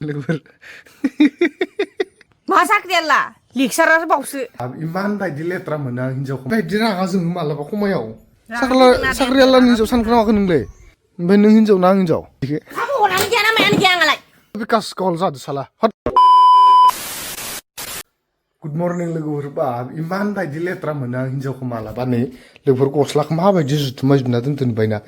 लोगोफोर मा साख्रियाला लेक्सारार बावसो इमान बायदि लेथ्रा मोनो आं हिनजावखौ बायदि रागा जोङो मालाबा खमायाव साख्रियाला हिनजाव सानखोनामाखै नोंलाय ओमफ्राय नों हिनजाव ना आं हिनजाव हरानो गैया ना मायानो गैया आंलाय बिकास कल जादो साला गुड मर्निं लोगोफोर बा इमान बायदि लेथ्रा मोनो आं हिनजावखौ मालाबा नै लोगोफोर गस्लाखौ माबायदि जुथुमा जुथुमना दोनबायना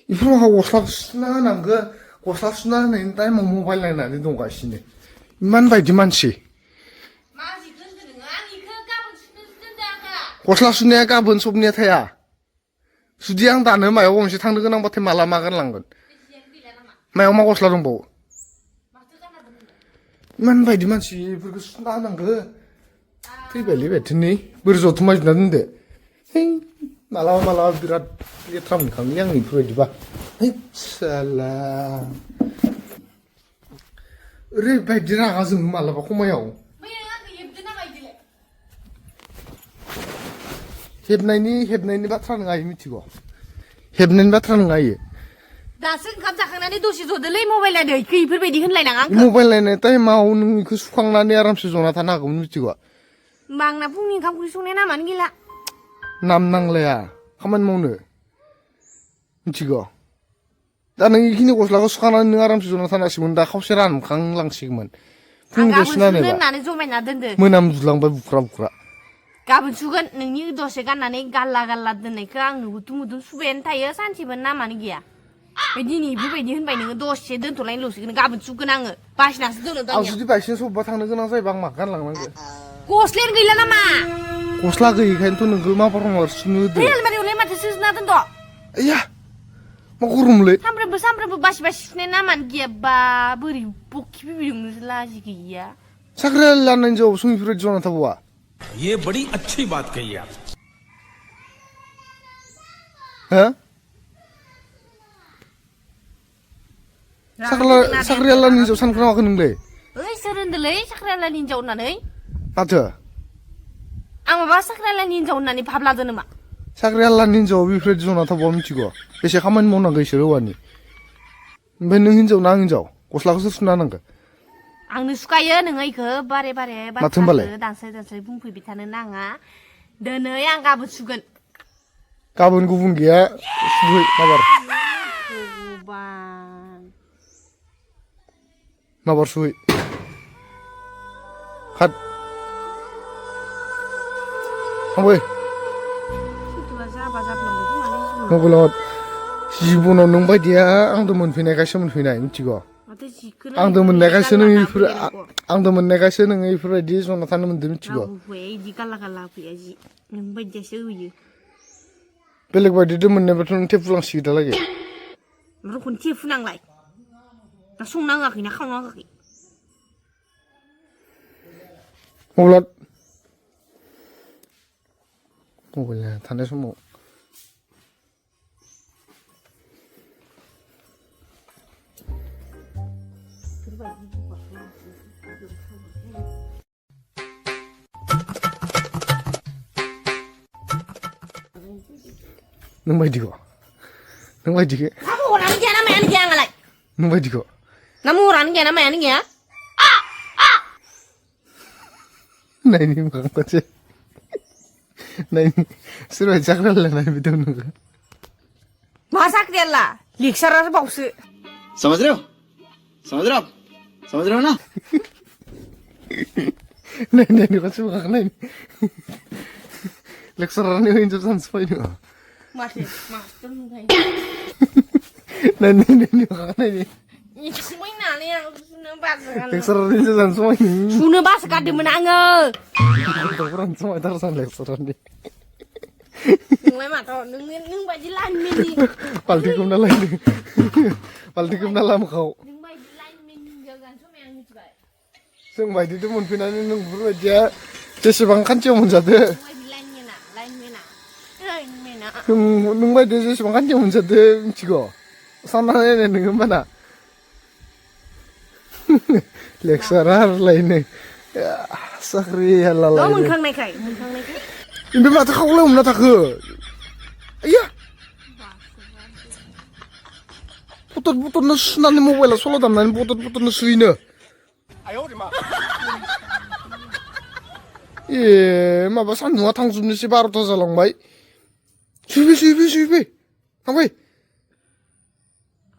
बेफोर माखा गस्लाखौ सुना होनांगौ गस्ला सुना होनायनि टाइमाव मबाइल नायनानै दंगासिनो इमान बायदि मानसि गस्ला सुनाया गाबोन सबनिया थाया जुदि आं दानो मायाव गंसे थांनो गोनांबाथाय माला मा गानलांगोन मायाव मा गस्ला दंबावो इमान बायदि मानसि बेफोरखौ सुना होनांगौ थैबायलै बेथोनै बोरै जथुमा जुथुमना दोनदो है मालाबा बिराद लेथ्रा मोनखाङो आं बेफोरबायदिबा है साला ओरैबायदि रागा जोङो मालाबा खमायाव हेबनायनि बाथ्रा नङा इयो मिथिगौ हेबनायनि बाथ्रा नङा इयो दासो ओंखाम जाखांनानै दसे जदोलै मबाइल नायदो इफोरबायदि होनलायनाङा आंखौ मबाइल नायनाय टाइमाव नों इखौ सुखांनानै आरामसे जना थानो हागौमोन मिथिगौ होमबा आंना फुंनि ओंखाम ओंख्रि संनाय नामानो गैला नाम नांलाया खामानि मावनो मिथिगौ दा नों इखिनि गस्लाखौ सुखांनानै नों आरामसे जना थानांसिगौमोन दा खावसे रानखांलांसिगौमोन फुंनिफ्राय सुनानैबा होननानै जमायना दोनदो मोनामजुलांबाय बुख्रा गाबोन सुगोन नोंनि दसे गाननानै गाल्ला दोननायखौ आंनो गुदुं सुबायानो थायो सानसेबो नामानो गैया बे दिनै बेफोरबायदि होनबाय नोङो दसे दोनथ'लायनोल'सिगोन गाबोन सुगोन आङो बासिनासो दोनो आं जुदि बायसेन्स अबेबा थांनो गोनां जायोबा आं माखौ गानलांनांगौ गस्लायानो गैला नामा गस्ला गैयिखायनोथ' नोंखौ माबार सुनो होदो आलमारियावलाय माथो सोना दोनद' आइया मा गरमलै सामफ्रामबो बासि सुनाय नामानो गैयाबा बोरै बखि बिबिजोंनो लाजि गैया साख्रि लानायनि जवाब सं बेफोरबायदि जना थाबावा ये बड़ी अच्छी बात कही आप हो साख्रियालानि हिनजाव सानखोनामाखै नोंलाय ओइ सोर होनदोलै साख्रियालानि हिनजाव होननानै माथो आं माबा साख्रियालानि हिनजाव होननानै भाबलादो नामा साख्रियालानि हिनजाव बेफोरबायदि जना थाबावा मिथिगौ बेसे खामानि मावनांगौ इसोर हौवानि ओमफ्राय नों हिनजाव ना आं हिनजाव गस्लाखौ सोर सुना होनांगौ आंनो सुखायो नोङो इखौ बारे बाथ्राखौ दानस्लाय बुंफैबाय थानो नाङा दिनै आं गाबोन सुगोन गाबोन गुबुन गैया सुहै माबार सुहै खाद थांबाय मबाइलाव जिबनाव नों बायदिया आंथ' मोनफैनायखायसो मोनफैनाय मिथिगौ आंथ' मोननायखायसो नों इफोरबायदि जना थानो मोन्दों मिथिगौ बेलेग बायदिथ' मोननायबाथ' नों थेफुलांसिगोन दालागै खौनो थेफुनांलाय दा संनाङाखैना खावनाङाखै मबाइल थानाय समाव नों बायदिखौ हरानो गैया ना मायानो गैया आंलाय नों बायदिखौ ना महरानो गैया ना मायानो गैया नायनि मोखां खनसे नायनि सोरबायदि साख्रियाला बिदों नोंखौ मा साख्रियाला लेक्सारार बावसो समझ रहे हो ना नायनि खनसे मोखां नायनि लेक्सारारनि हिनजाव सानसे फैदों नायनि मोखां नायनि सुनो बासो गारदोंमोन आङो नों बायदि बाल्थिखौना लामखाव जों बायदिथ' मोनफैनानै नों बेफोरबायदिया जेसेबां खान्थियाव मोनजादो नों बायदि जेसेबां खान्थियाव मोनजादो मिथिगौ सानना नायनाय नोङो होमबाना लेक्सारारलायनो साख्रियालालाय मोनखांनायखाय ओमफ्राय माथो खावलाय हमना थाखो आइया बथल सुनानै मबाइलाव सल' दामनानै बथल सुयोनो ए माबा सान्दुंआ थांजोबनोसै 12ता जालांबाय सुइफै थांबाय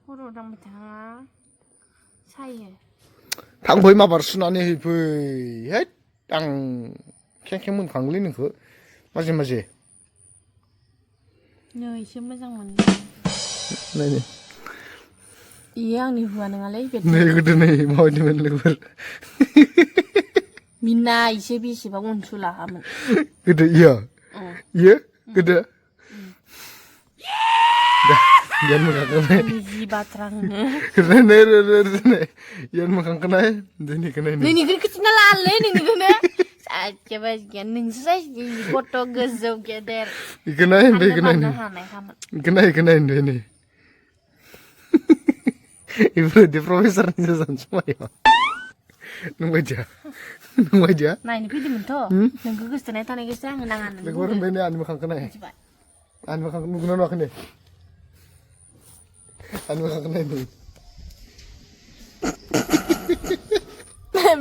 खर' दांबाय थाङा सायो थांबाय माबार सुनानै हैफै हैद आं खें मोनखांलै नोंखौ माजे नै एसे मोजां मोनदों नायनो इयो आंनि हुवा नङालै नै गोदो नै माबायदिमोन लोगोफोर मिना इसे बेसेबा अनसुलाहामोन गोदो इयो गोदो Yan makakanaय जि बाथ्रा होनो yan makakanaय दिनै खोनाय नोंनिखौ खिथिना लालै नोंनिखौनो सासे बाजिया नोंसो जासिगोन गथ' गोजौ गेदेर खोनाय खोनाय दिनै बेफोरबायदि प्रफेसारनि जाजानो समाया नंबायदिया नायनो फैदोंमोनथ' नोंखौ गोसोथोनाय थानायखौसो आङो नाङा होननानै लोगोफोर ओमफ्राय नै आंनि मोखांखौ नाय आंनि मोखांखौ नुगोना नुवाखै नै आंनि मोखांखौ नाय नै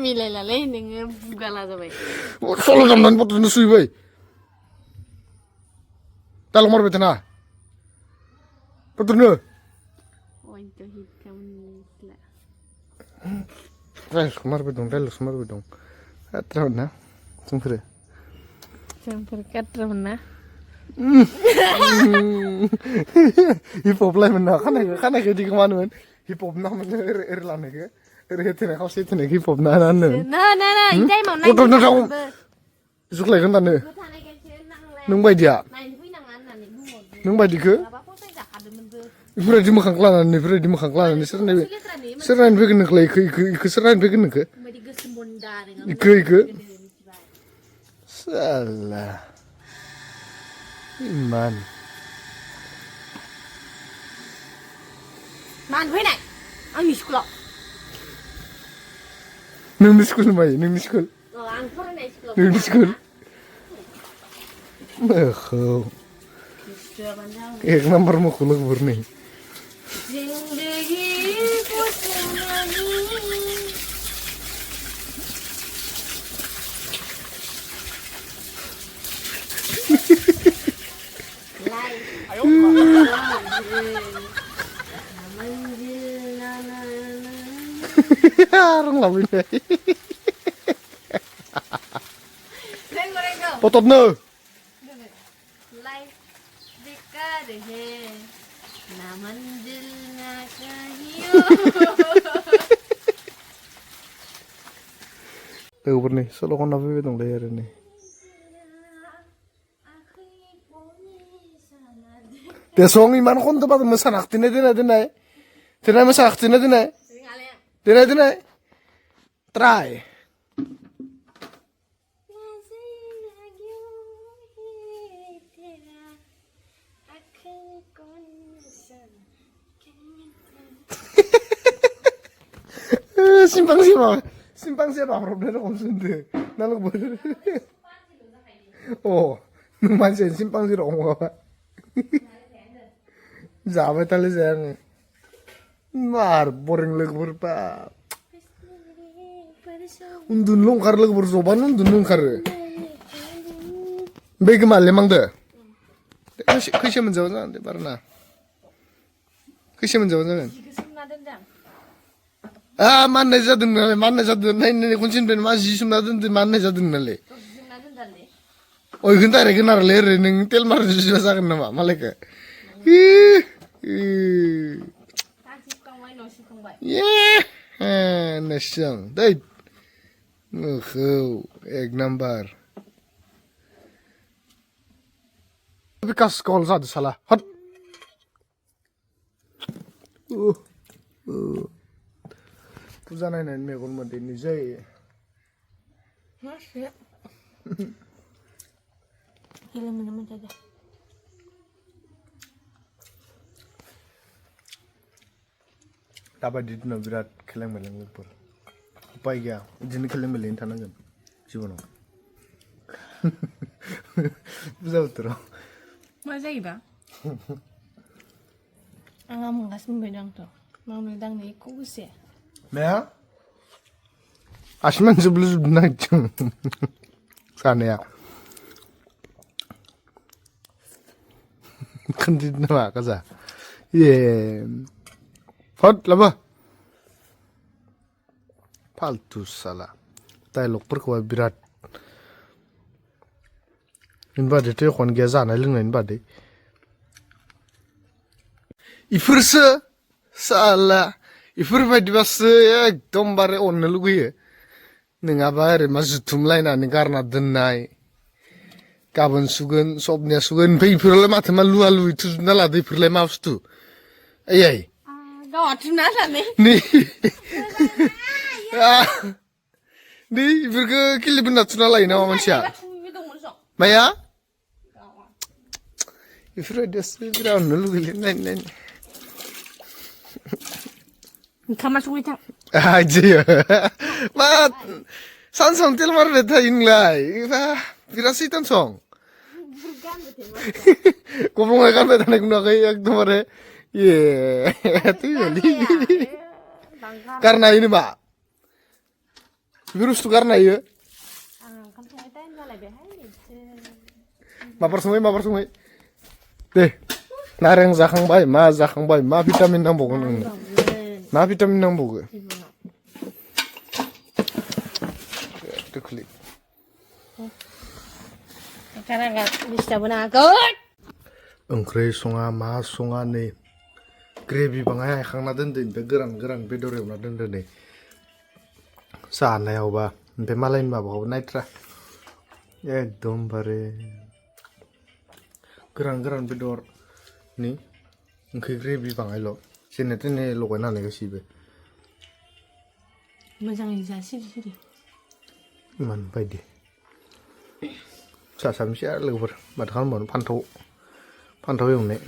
मिलायलालै नोङो बुगाला जाबाय सल' दामनानै बथलजों सुहैबाय दालाव मारबाय थाना बथलनो रायलसखौ मारबाय दं खाथ्रामोन ना जोंफोर खाथ्रामोन ना हिपहप लायमोन ना खानायखौ इदिखौ मा होनोमोन हिपहप नामोन ओरै लानायखौ ओरै होथेनाय खावसे होथेनायखौ हिपहप ना होनो गथ'नो थाव जुख्लायगोन दानो नों बायदिया नों बायदिखौ बेफोरबायदि मोखांखौ लानानै सोर नायनो फैगोन नोंखौलाय इखौ सोर नायनो फैगोन नोंखौ इखौ साला इमान मानो फैनाय आंनि स्कुलाव नोंनि स्कुल मायो नोंनि स्कुल आं फरायनाय स्कुलाव नोंनि स्कुल मोखौ एक नाम्बार मोखौ लोगोफोर नै रोंलाबायनाय बथलनो लोगोफोर नै सल' खनना फैबाय दंलै आरो नै देसं इमान खनदोंबाबो मोसानाखैनो देनाय मोसाखैनो देनाय try simpang siapa problem om sunde nalo ber oh nung mansen simpang si rong apa jabe tali sayang mar boring lagi berpa undun longkar lagi bersoban undun longkar bagaimana lemang deh kesian menjawab nanti parna kesian menjawab nanti Ah, mana jadun naik kuncin ben masih sumna dun mana jadun nale. Oh, kita rekenar ler neng tel mar jujur sakan nama maleka. Yeah, nasyang, dai. Ek number. Bikas call sad salah. Hot. Puja nainai megon मध्ये निजै दाबायदि दिनाव बिराद खेलें मेलें लोगोफोर उपाय गैया बिदिनो खेलें मेलें थानांगोन जिबनाव बुजा बोथोराव मा जायोबा आंहा मोनगासिनो मोनबाय दं आंथ' मावनो दांनो एख' गोसो माया आसिमान जोबलुजोबनो नागिरदों जानाया खोन्थिदो नामा गाजा फट लाबो फाल्तु साला डाइलगफोरखौहाय बिराद बेनि बादैथ' एख'नो गैया जानाय लोंनायनि बादै इफोरसो साला इफोरबायदिबासो एकदमबारे अननो लुगैयो नङाबा ओरै मा जुथुमलायनानै गारना दोननाय गाबोन सुगोन सबनिया सुगोन ओमफ्राय इफोरावलाय माथो मा लुवा लुयै थुजोबना लादो इफोरलाय मा बुस्थु ओइ गावहा थुना लानाय नै नै इफोरखौ खिलिबोना थुना लायो नामा मानसिया माया इफोरबायदियासो बिराद अननो लुगैलै नायनो ओंखामा संबाय थां आइदियो मा सानसेयावनो तेल मारबाय थायो नोंलाय बिराद सैतान सं गब्लंआय गानबाय थानायखौ नुवाखै एकदमबारे थैबायलै गारनो हायो नामा बेफोर बुस्थु गारनो हायो माबार संबाय दे नारें जाखांबाय मा जाखांबाय मा भिटामिन नांबावगोन नोंनो मा भिटामिन नांबावगो ओंख्रि सङा मा सङा नै ग्रेभि बाङाय हायखांना दोनदो ओमफ्राय गोरान बेदर एवना दोनदो नै जानायावबा ओमफ्राय मालायनि माबाखौबो नायथ्रा एकदमबारे गोरान बेदरनि ओंख्रि ग्रेभि बाङायल' जेने तेने लगायनानै गासैबो मोजाङै जा सिरि इमान बायदि सानैसो आरो लोगोफोर माथो खालामबावनो फान्थाव एवनाय